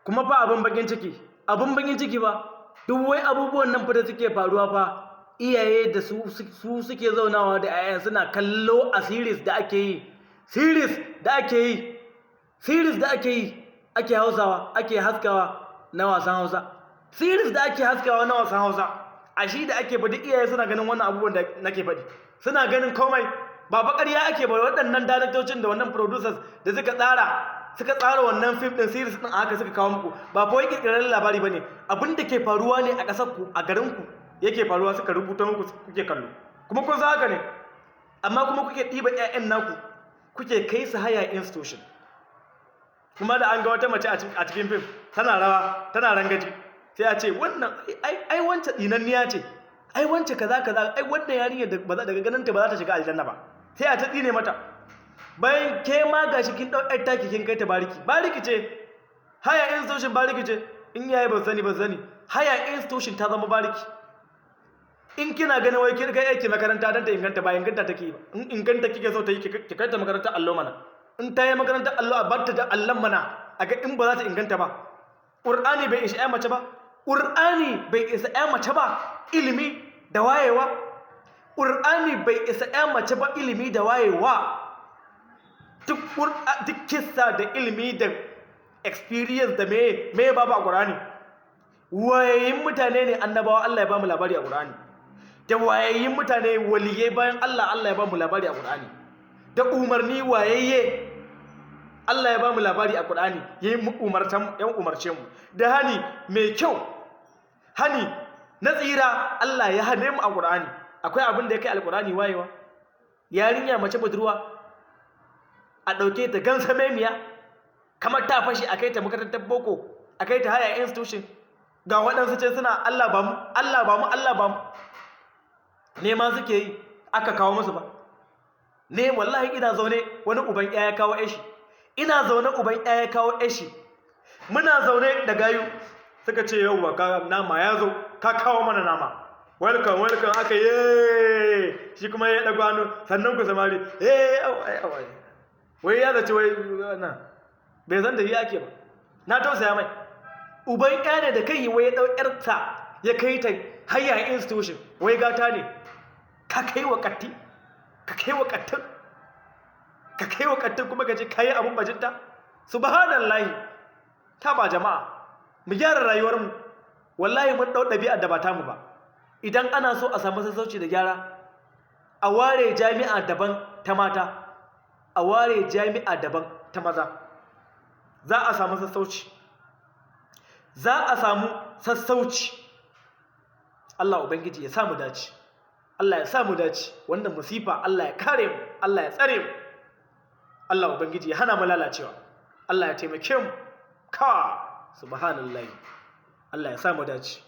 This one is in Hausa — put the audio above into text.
kuma fa abin bakin ciki ba duk wai abubuwan nan fa da suke faruwa fa iyaye da su suke zaunawa da yayan suna kallo a series da ake yi ake haskawa na wasan Hausa series da ake haskawa na wasan Hausa a shi da ake faɗi iyaye suna ganin wannan abubuwan da nake faɗi suna ganin komai ba ƙarya ake ba waɗannan daraktocin da wannan producers da suka tsara wannan film din series din haka suka kawo muku ba fa wai kirkirar labari bane abin da ke faruwa ne a ƙasar ku a garin ku yake faruwa suka rubuta muku kuke kallo kuma kun san haka ne amma kuma kuke ɗiba ƴaƴan naku kuke kai su haya institution kuma da an ga wata mace a cikin film tana rawa tana rangaji sai a ce wannan ai wance dinanniya ce ai wance kaza ai wannan yarinya daga ganin ta ba za ta shiga aljanna ba sai a ta tsine mata bayan ke ma gashi kin dau ɗan taki kin kai ta bariki ce haya institution bariki ce in yayi ba sani haya institution ta zama bariki in kina ganin wai kin kai aiki makaranta dan ta inganta ba inganta take ba in inganta kike so ta yi ki kai ta makarantar allo mana in ta yi makarantar allo a barta da allon mana a ga in ba za ta inganta ba Qur'ani bai isa mace ba Qur'ani bai isa mace ba ilimi da wayewa Qur'ani bai isa mace ba ilimi da wayewa duk kissa da ilimi da experience da me babu a Qur'ani wayayin mutane ne annabawa Allah ya ba mu labari a Qur'ani da wayayin mutane waliyai bayan Allah ya ba mu labari a Qur'ani da umarni wayayye Allah ya ba mu labari a Qur'ani yayin umarce mu da hani mai kyau hani na tsira Allah ya hane mu a Qur'ani akwai abin da ya kai alqur'ani wayewa yarinya mace budurwa a dauke ta gansa memiya kamar ta fashi akai ta makarantar boko akai ta haya institution ga waɗansu ce suna Allah ba mu neman suke yi aka kawo musu ba ne wallahi ina zaune wani uban ya kawo eshi muna zaune da gayu suka ce yauwa nama ya zo ka kawo mana nama welcome aka yi shi kuma ya ɗago hannu sannan ku samari wai ya zace wai na bai zan da yi ake ba na tausaya mai uban ne da kai wai ya ɗau ƴarta ya kai ta haya institution wai gata ne ka kai wa kattin kuma ka ce kayi abin bajinta subhanallahi ta ba jama'a mu gyara rayuwarmu wallahi mun ɗau ɗabi'ar da ba tamu ba idan ana so a samu sassauci da gyara a ware jami'a daban ta mata a ware jami'a daban ta maza za a samu sassauci Allah ubangiji ya samu dace wannan musifa Allah ya kare mu Allah ya tsare mu Allah ubangiji ya hana mu lalacewa Allah ya taimake mu subhanallahi Allah ya samu dace